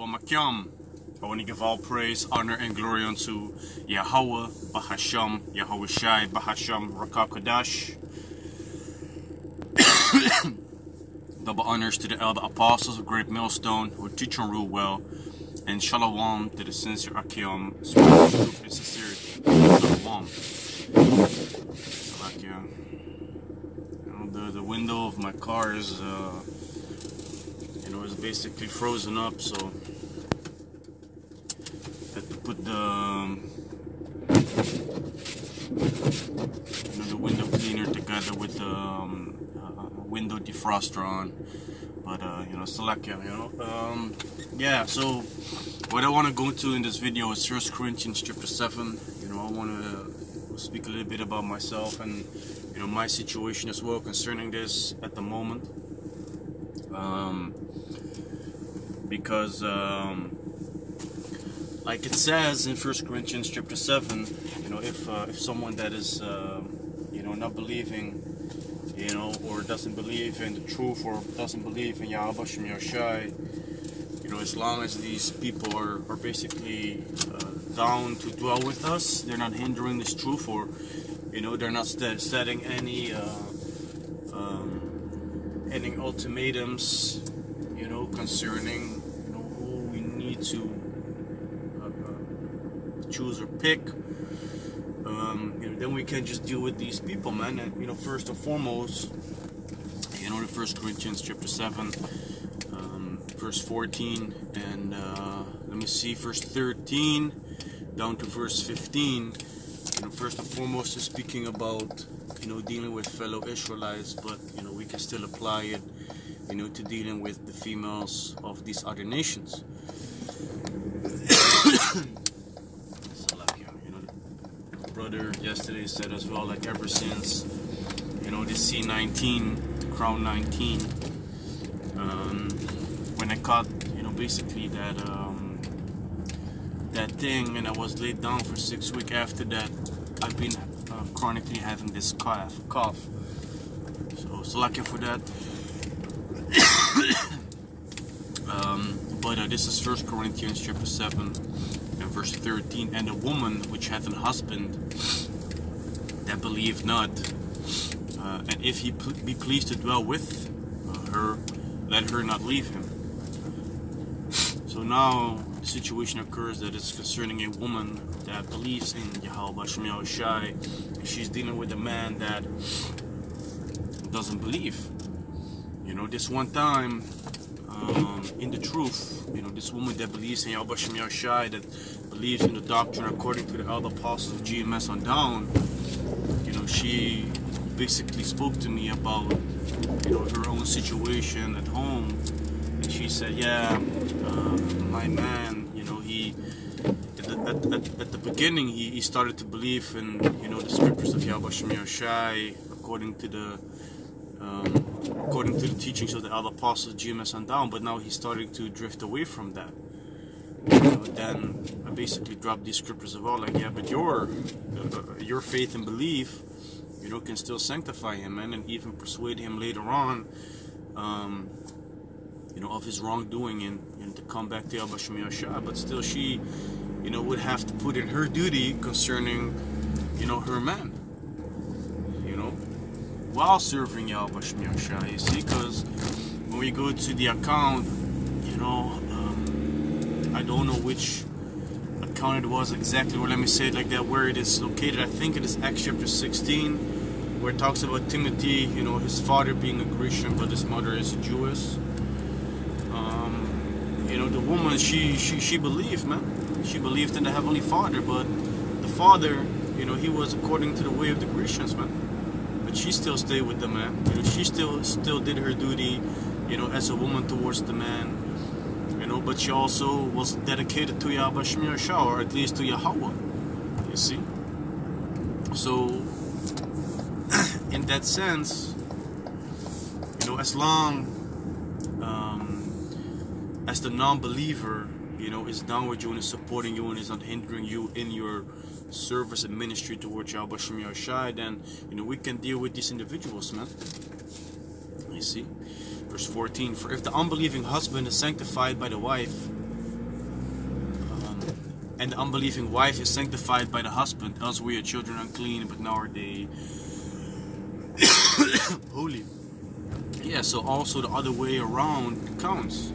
Shalom Akyam. I want to give all praise, honor, and glory unto Yahweh, Bahasham, Yahweh Shai, Bahasham, Rakakadash. Double honors to the elder apostles of Great Millstone who teach and rule well. And Shalom to the sincere Akyam, spirit, truth, and sincerity. Shalom. The window of my car is, is basically frozen up, so I had to put the window cleaner together with the window defroster on. But yeah. So what I want to go to in this video is 1 Corinthians chapter 7. I want to speak a little bit about myself and my situation as well concerning this at the moment. Because like it says in 1 Corinthians chapter 7, if someone that is not believing, or doesn't believe in the truth, or doesn't believe in Yahweh Shem Yoshai, as long as these people are basically down to dwell with us, they're not hindering this truth, or they're not setting any ultimatums, concerning who we need to choose or pick. Then we can just deal with these people, man. And first and foremost, the 1 Corinthians chapter 7, verse 14, and let me see, verse 13 down to verse 15. First and foremost is speaking about dealing with fellow Israelites, but we can still apply it to dealing with the females of these other nations. The brother yesterday said as well, like ever since the C19, the Crown 19, when I caught basically that thing, and I was laid down for 6 weeks after that, I've been chronically having this cough. So Salakia for that. But this is 1 Corinthians chapter 7 and verse 13. And a woman which hath an husband that believed not, and if he be pleased to dwell with her, let her not leave him. So now the situation occurs that it's concerning a woman that believes in Yahweh Shem Yoshai, and she's dealing with a man that doesn't believe. This one time, in the truth, this woman that believes in Yahweh Shem Yoshai, that believes in the doctrine according to the elder apostles of GMS on down, she basically spoke to me about, her own situation at home, and she said, my man, he at the beginning he started to believe in the scriptures of Yahweh Shem Yoshai according to the teachings of the elder apostles GMS on down, but now he's starting to drift away from that. Then I basically dropped these scriptures of all, like, but your faith and belief, can still sanctify him, man, and even persuade him later on, of his wrongdoing and to come back to Yahweh Shem Yoshai. But still, she, would have to put in her duty concerning, her man, while serving Yahweh Shem Yoshai. You see, because when we go to the account, I don't know which account it was exactly, or let me say it like that, where it is located. I think it is Acts chapter 16, where it talks about Timothy, his father being a Grecian, but his mother is a Jewess. The woman, she believed, man. She believed in the Heavenly Father, but the father, he was according to the way of the Grecians, man. But she still stayed with the man. She still did her duty, as a woman towards the man. But she also was dedicated to Yahweh Shem Yoshai, or at least to Yahweh. You see? So, in that sense, as long as the non-believer, is down with you and is supporting you and is not hindering you in your service and ministry towards Yahweh Shem Yoshai, then we can deal with these individuals, man. You see, verse 14. For if the unbelieving husband is sanctified by the wife, And the unbelieving wife is sanctified by the husband, else were your children unclean, but now are they holy. Yeah, so also the other way around counts.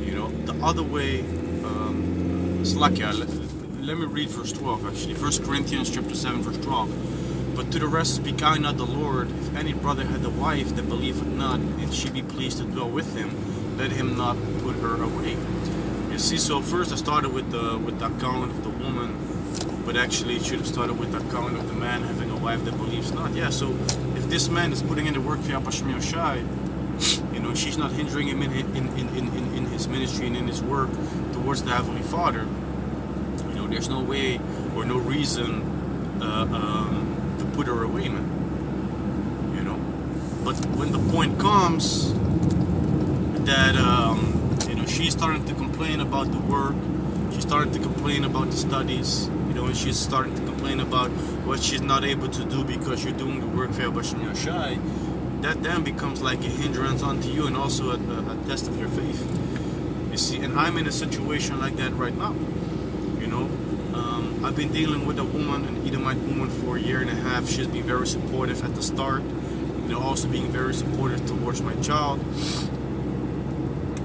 You know, the other way, let me read verse 12 actually. 1 Corinthians chapter 7 verse 12. But to the rest speak I not the Lord, if any brother had a wife that believeth not, and she be pleased to dwell with him, let him not put her away. You see, so first I started with the account of the woman, but actually it should have started with the account of the man having a wife that believes not. Yeah, so if this man is putting in the work for Hashem Yoshai, you know, she's not hindering him in his ministry and in his work towards the Heavenly Father, you know, there's no way or no reason to put her away, man. You know, but when the point comes that you know, she's starting to complain about the work, she's starting to complain about the studies, you know, and she's starting to complain about what she's not able to do because you're doing the work for Hashem Yoshai, that then becomes like a hindrance unto you and also a test of your faith. You see, and I'm in a situation like that right now. You know, I've been dealing with a woman, an Edomite woman, for 1.5 years. She's been very supportive at the start, you know, also being very supportive towards my child.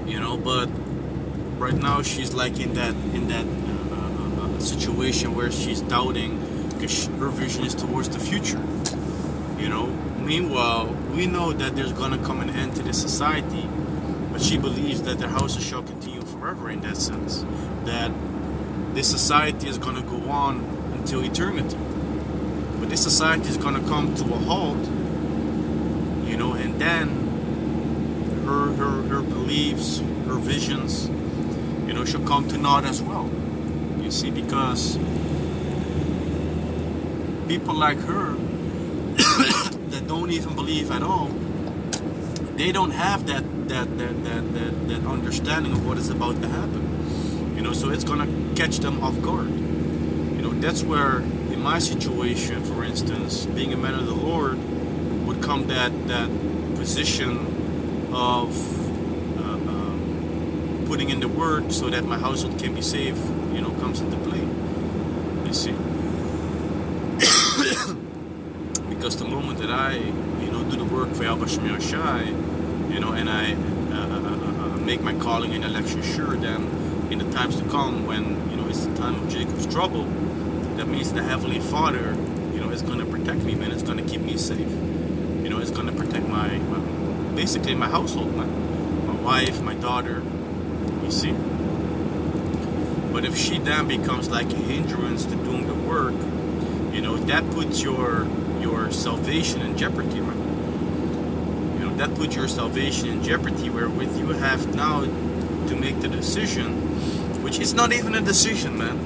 You know, but right now she's like in that situation where she's doubting because her vision is towards the future. You know, meanwhile, we know that there's gonna come an end to this society, but she believes that the houses shall continue forever in that sense, that this society is gonna go on until eternity. But this society is gonna come to a halt, you know, and then her beliefs, her visions, you know, shall come to naught as well. You see, because people like her that don't even believe at all, they don't have that understanding of what is about to happen. You know, so it's gonna catch them off guard. You know, that's where in my situation, for instance, being a man of the Lord, would come that position of putting in the word so that my household can be saved, you know, comes into play. You see. Because the moment that I, you know, do the work for Hashem Yoshai, you know, and I make my calling and election sure, then in the times to come, when, you know, it's the time of Jacob's trouble, that means the Heavenly Father, you know, is going to protect me, man. It's going to keep me safe. You know, it's going to protect basically my household, my wife, my daughter, you see. But if she then becomes like a hindrance to doing the work, you know, that puts your salvation in jeopardy, right? You know, that puts your salvation in jeopardy, wherewith you have now to make the decision, which is not even a decision, man.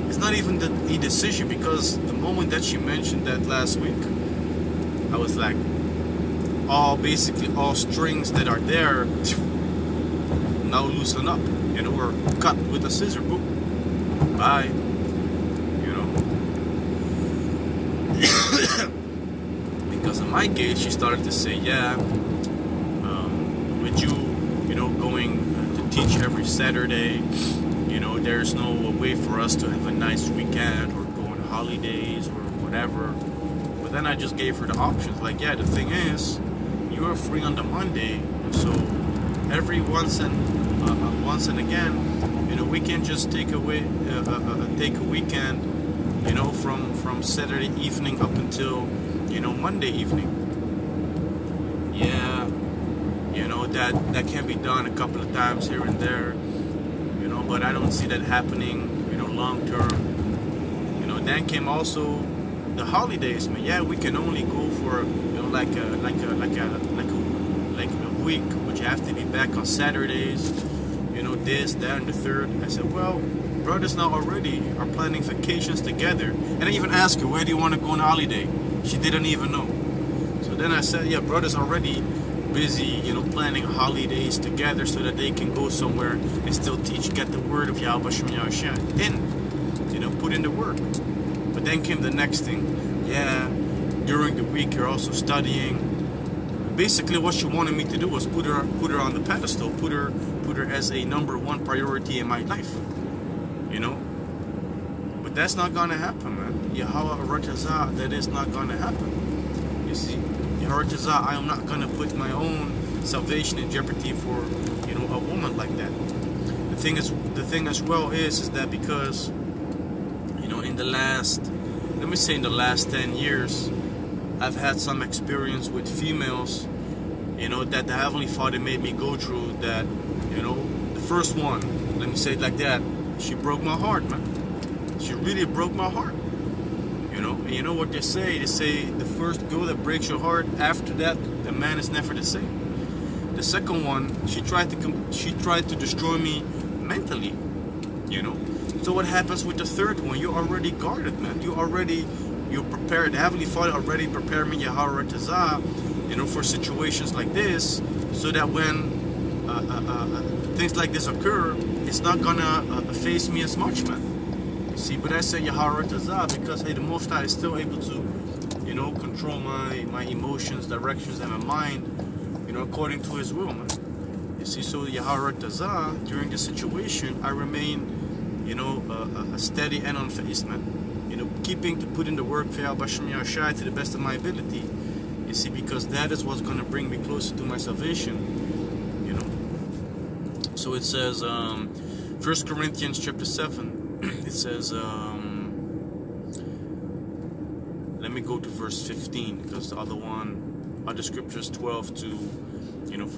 It's not even a decision, because the moment that she mentioned that last week, I was like, basically all strings that are there now loosen up, you know, or cut with a scissor, boom, bye. Because in my case, she started to say, yeah, with you know, going to teach every Saturday, you know, there's no way for us to have a nice weekend or go on holidays or whatever. But then I just gave her the options, like, yeah, the thing is, you are free on the Monday, so every once and again, you know, we can just take a weekend, you know, from Saturday evening up until, you know, Monday evening. Yeah, you know, that can be done a couple of times here and there, you know, but I don't see that happening, you know, long term. You know, then came also the holidays, man. Yeah, we can only go for, you know, like a week, but you have to be back on Saturdays, you know, this, that, and the third. I said, well, brothers now already are planning vacations together. And I even asked her, where do you want to go on holiday? She didn't even know. So then I said, yeah, brothers already busy, you know, planning holidays together so that they can go somewhere and still teach, get the word of Yahweh Shem Yahusha in, you know, put in the work. But then came the next thing. Yeah, during the week you're also studying. Basically what she wanted me to do was put her on the pedestal, put her as a number one priority in my life. you know. But that's not gonna happen, man. Yahweh Ratazah, that is not gonna happen. You see, Yahweh Ratazah, I am not gonna put my own salvation in jeopardy for, you know, a woman like that. The thing as well is that because, you know, in the last 10 years, I've had some experience with females, you know, that the Heavenly Father made me go through. That, you know, the first one, let me say it like that, she broke my heart, man. She really broke my heart. You know, and you know what they say? They say the first girl that breaks your heart, after that, the man is never the same. The second one, she tried to destroy me mentally. You know. So what happens with the third one? You're already guarded, man. You're prepared. The Heavenly Father already prepared me, Yahweh Ratazah, you know, for situations like this, so that when things like this occur, it's not gonna face me as much, man. You see, but I say Yahweh Ratazah because, hey, the Most High is still able to, you know, control my emotions, directions, and my mind, you know, according to His will, man. You see, so Yahweh Ratazah, during this situation, I remain, you know, steady and unfazed, man. You know, keeping to put in the work for Basham Yashai to the best of my ability. You see, because that is what's going to bring me closer to my salvation. You know. So it says, 1 Corinthians chapter 7. It says, let me go to verse 15, because the other scriptures 12 to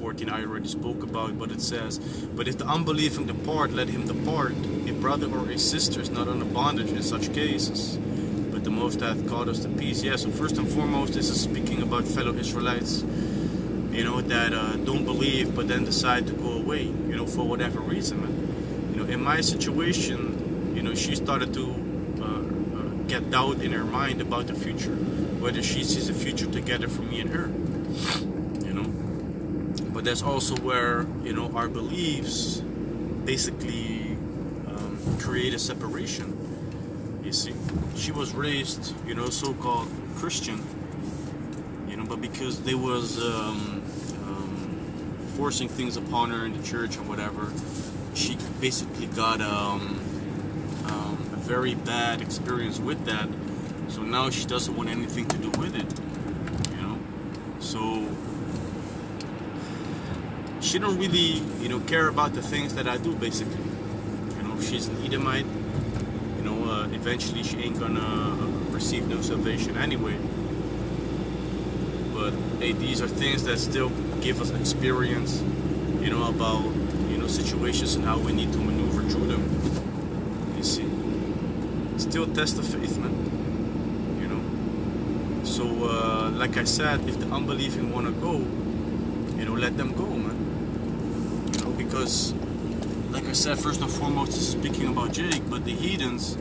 14 I already spoke about. But it says, but if the unbelieving depart, let him depart. A brother or a sister is not under bondage in such cases, but the Most High hath called us to peace. Yeah, so first and foremost, this is speaking about fellow Israelites, you know, that don't believe but then decide to go away, you know, for whatever reason, man. You know, in my situation, you know, she started to get doubt in her mind about the future, whether she sees a future together for me and her, you know. But that's also where, you know, our beliefs basically create a separation. You see, she was raised, you know, so-called Christian, you know, but because they was forcing things upon her in the church and whatever, she basically got a very bad experience with that. So now she doesn't want anything to do with it, you know. So she don't really, you know, care about the things that I do, basically. You know, if she's an Edomite, you know, eventually she ain't gonna receive no salvation anyway. But hey, these are things that still give us experience, you know, about, you know, situations and how we need to maneuver through them. You see, still test of faith, man. You know. So, like I said, if the unbelieving wanna go, you know, let them go, man. You know, because, like I said, first and foremost, this is speaking about Jake, but the heathens,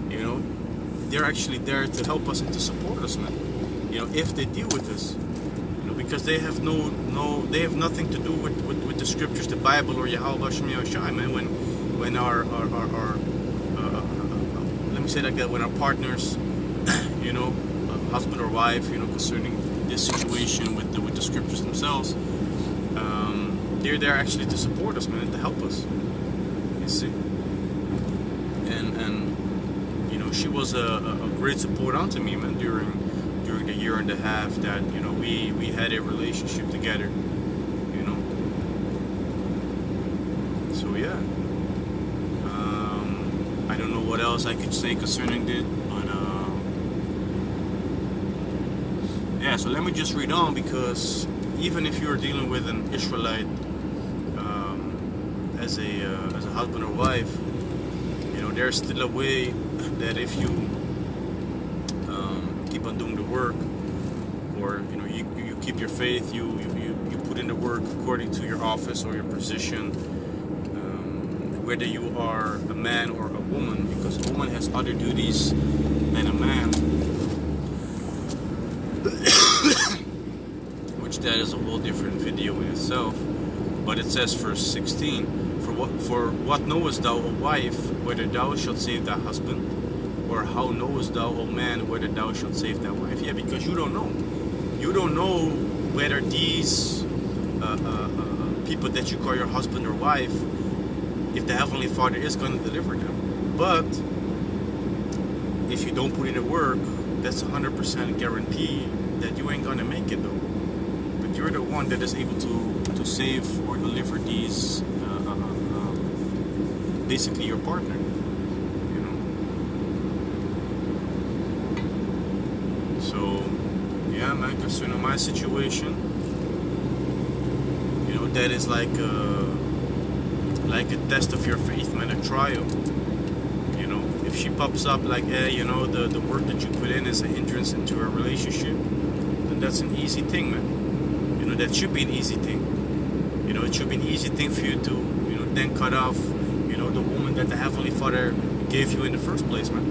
you know, they're actually there to help us and to support us, man. You know, if they deal with us, you know, because they have they have nothing to do with the scriptures, the Bible, or Yahweh Basham Yashai, man. When our let me say like that, when our partners, you know, husband or wife, you know, concerning this situation with the scriptures themselves, they're there actually to support us, man, and to help us. You see, and you know, she was a great support unto me, man, during the year and a half that, you know, we had a relationship together, you know. So yeah, I don't know what else I could say concerning it, but yeah. So let me just read on, because even if you're dealing with an Israelite as a husband or wife, you know, there's still a way that if you keep on doing the work, or, you know, you keep your faith, you put in the work according to your office or your position, whether you are a man or a woman, because a woman has other duties than a man, which that is a whole different video in itself. But it says, verse 16, for what knowest thou, O wife, whether thou shalt save thy husband? Or how knowest thou, O man, whether thou shalt save thy wife? Yeah, because you don't know. You don't know whether these people that you call your husband or wife, if the Heavenly Father is going to deliver them. But if you don't put in the work, that's 100% guarantee that you ain't going to make it though. But you're the one that is able to save or deliver these, basically your partner. So, yeah, man, concerning my situation, that is like a test of your faith, man, a trial. If she pops up like, hey, the work that you put in is a hindrance into a relationship, then that's an easy thing, man. That should be an easy thing. It should be an easy thing for you to, then cut off, the woman that the Heavenly Father gave you in the first place, man.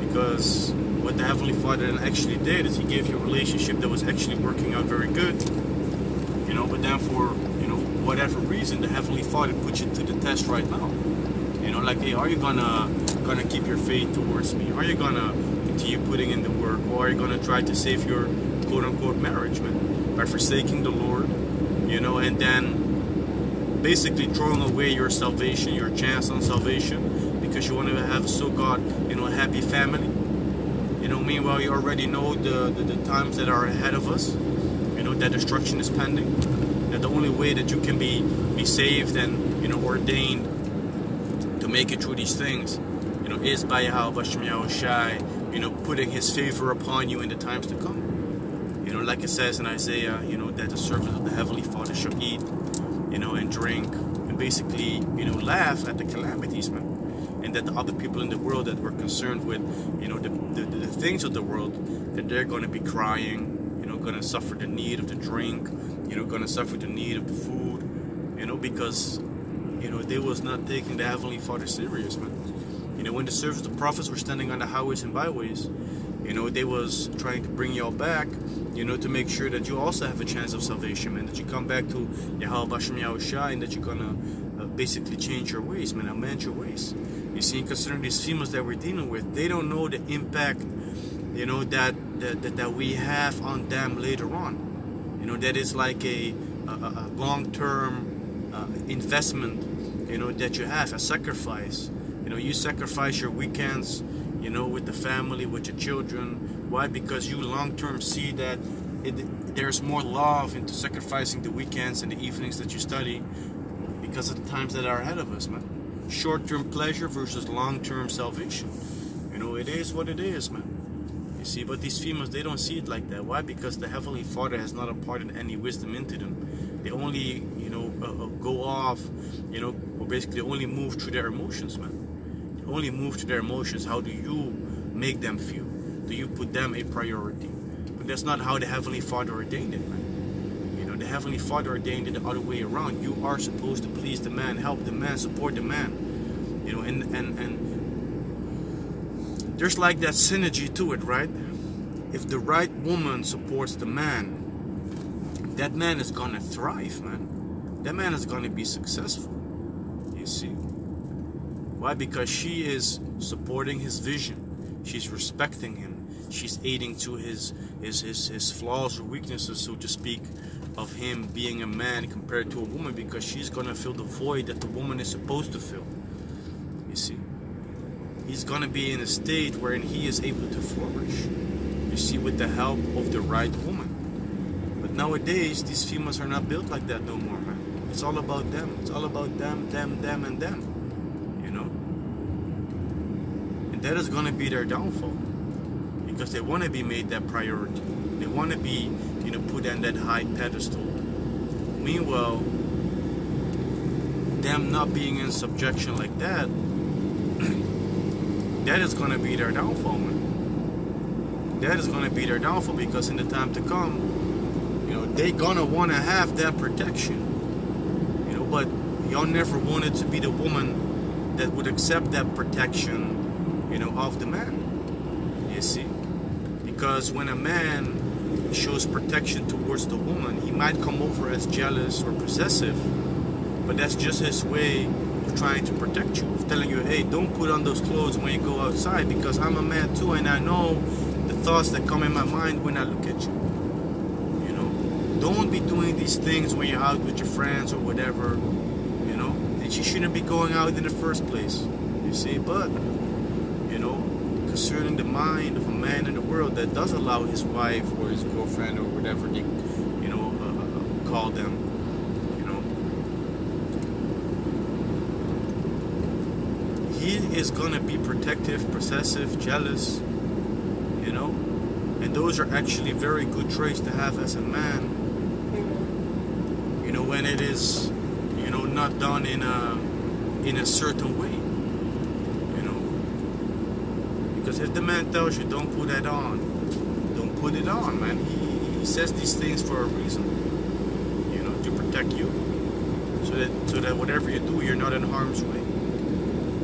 Because what the Heavenly Father then actually did is He gave you a relationship that was actually working out very good. But then for, whatever reason, the Heavenly Father put you to the test right now. Like, hey, are you gonna keep your faith towards me? Are you gonna continue putting in the work? Or are you gonna try to save your quote-unquote marriage, man, by forsaking the Lord, and then basically throwing away your salvation, your chance on salvation, because you want to have a happy family. Meanwhile, you already know the times that are ahead of us, that destruction is pending, that the only way that you can be saved and, ordained to make it through these things, is by Yahweh Shai, putting His favor upon you in the times to come. Like it says in Isaiah, that the servants of the Heavenly Father shall eat, and drink, and basically, laugh at the calamities, man. And that the other people in the world that were concerned with, the things of the world, that they're going to be crying, going to suffer the need of the drink, going to suffer the need of the food, because, they was not taking the Heavenly Father serious, man. When the servants of the prophets were standing on the highways and byways, they was trying to bring y'all back, to make sure that you also have a chance of salvation, man, that you come back to Yahweh Bashem Yahushai, and that you're gonna basically change your ways, man, amend your ways. You see, considering these females that we're dealing with, they don't know the impact, that we have on them later on. That is like a long-term investment, that you have, a sacrifice. You sacrifice your weekends, with the family, with your children. Why? Because you long-term see that there's more love into sacrificing the weekends and the evenings that you study, because of the times that are ahead of us, man. Short-term pleasure versus long-term salvation. It is what it is, man. You see, but these females, they don't see it like that. Why? Because the Heavenly Father has not imparted any wisdom into them. They only, go off, or basically only move through their emotions, man. They only move through their emotions. How do you make them feel? Do you put them a priority? But that's not how the Heavenly Father ordained it, man. The Heavenly Father ordained it the other way around. You are supposed to please the man, help the man, support the man. And there's like that synergy to it, right? If the right woman supports the man, that man is gonna thrive, man. That man is gonna be successful. You see? Why? Because she is supporting his vision. She's respecting him. She's aiding to his flaws or weaknesses, so to speak, of him being a man compared to a woman, because she's gonna fill the void that the woman is supposed to fill. You see? He's going to be in a state wherein he is able to flourish, you see, with the help of the right woman. But nowadays, these females are not built like that no more, man. It's all about them. It's all about them, and them, And that is going to be their downfall, because they want to be made that priority. They want to be, put on that high pedestal. Meanwhile, them not being in subjection like that, that is going to be their downfall, man. That is going to be their downfall, because in the time to come, they're going to want to have that protection. But y'all never wanted to be the woman that would accept that protection, of the man. You see? Because when a man shows protection towards the woman, he might come over as jealous or possessive, but that's just his way of trying to protect you, of telling you, hey, don't put on those clothes when you go outside, because I'm a man too, and I know the thoughts that come in my mind when I look at you. Don't be doing these things when you're out with your friends or whatever, and and she shouldn't be going out in the first place. You see, but you know, concerning the mind of a man in the world that does allow his wife or his girlfriend or whatever they, you know, call them, you know, he is gonna be protective, possessive, jealous, you know, and those are actually very good traits to have as a man. You know, when it is, you know, not done in a certain way. Because if the man tells you don't put that on, don't put it on, man. He says these things for a reason, you know, to protect you, so that whatever you do, you're not in harm's way,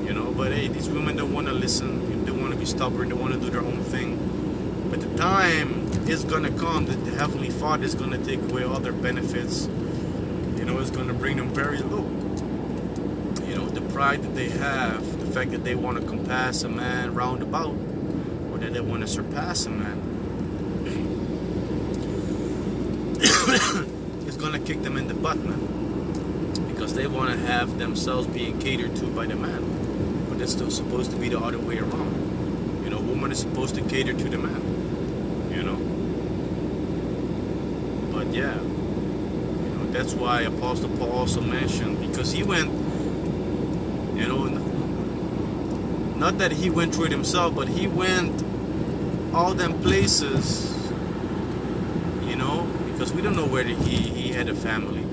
you know. But hey, these women don't want to listen, they want to be stubborn, they want to do their own thing. But the time is gonna come that the Heavenly Father is gonna take away all their benefits, you know, it's gonna bring them very low. You know, the pride that they have, the fact that they want to compass a man round about, or that they want to surpass a man, it's gonna kick them in the butt, man, because they want to have themselves being catered to by the man, but it's still supposed to be the other way around. You know, woman is supposed to cater to the man, you know. But yeah, you know, that's why Apostle Paul also mentioned, because he went, you know, not that he went through it himself, but he went all them places, you know, because we don't know where he had a family.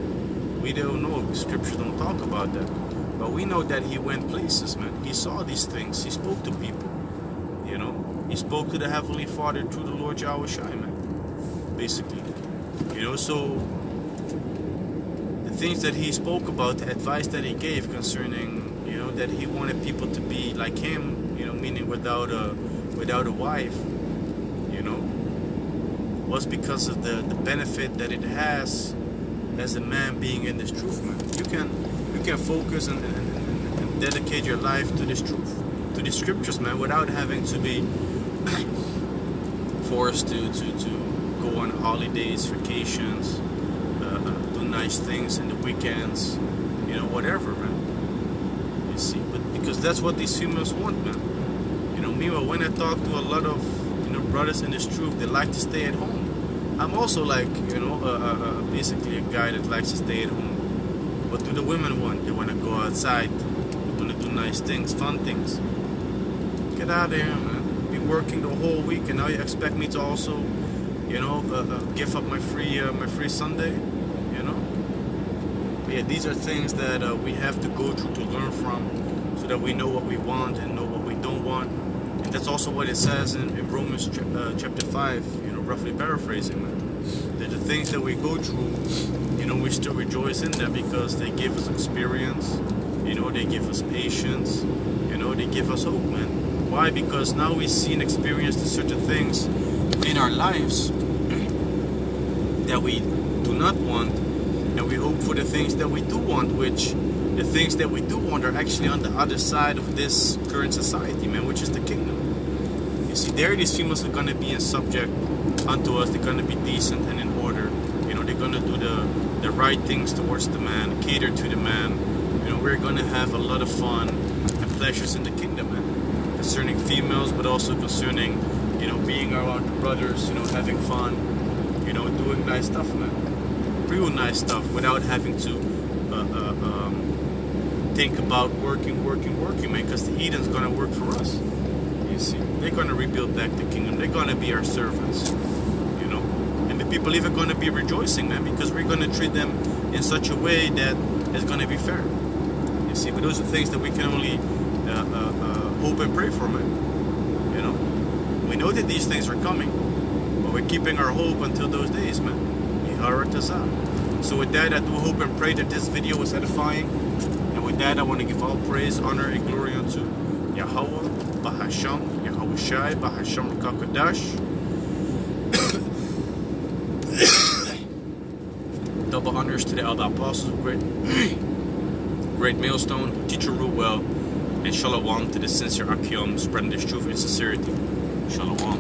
We don't know. Scriptures don't talk about that. But we know that he went places, man. He saw these things. He spoke to people, you know. He spoke to the Heavenly Father through the Lord Yahweh Shai, man, basically. You know, so the things that he spoke about, the advice that he gave concerning, you know, that he wanted people to be like him, you know, meaning without a wife, you know, was because of the benefit that it has as a man being in this truth, man. You can focus and dedicate your life to this truth, to the scriptures, man, without having to be forced to go on holidays, vacations, do nice things in the weekends, you know, whatever, man. You see, but because that's what these females want, man. You know, meanwhile, when I talk to a lot of, you know, brothers in this truth, they like to stay at home. I'm also like, you know, basically a guy that likes to stay at home. What do the women want? They want to go outside. They want to do nice things, fun things. Get out of here, man. Be working the whole week, and now you expect me to also, you know, give up my free Sunday, you know? But yeah, these are things that we have to go through to learn from, so that we know what we want and know what we don't want. And that's also what it says in Romans chapter 5, you know, roughly paraphrasing, man. That the things that we go through, you know, we still rejoice in them because they give us experience, you know, they give us patience, you know, they give us hope, man. Why? Because now we see and experience certain things in our lives that we do not want, and we hope for the things that we do want, which the things that we do want are actually on the other side of this current society, man, which is the kingdom. You see, there these females are going to be in subject unto us. They're going to be decent and in order. You know, they're going to do the right things towards the man, cater to the man. You know, we're going to have a lot of fun and pleasures in the kingdom, man. Concerning females, but also concerning, you know, being around the brothers, you know, having fun, you know, doing nice stuff, man. Real nice stuff without having to think about working, man, because the heathen's going to work for us. You see, they're going to rebuild back the kingdom. They're going to be our servants, you know. And the people even going to be rejoicing, man, because we're going to treat them in such a way that is going to be fair. You see, but those are things that we can only hope and pray for, man. You know, we know that these things are coming, but we're keeping our hope until those days, man. So with that, I do hope and pray that this video was edifying. And with that, I want to give all praise, honor, and glory unto Yahweh, Bahasham, Yahweh Shai, Bahasham Kakadash. Double honors to the elder apostles, great millstone, who teach and rule well, and shalom to the sincere Akim, spreading this truth and sincerity. Shalom.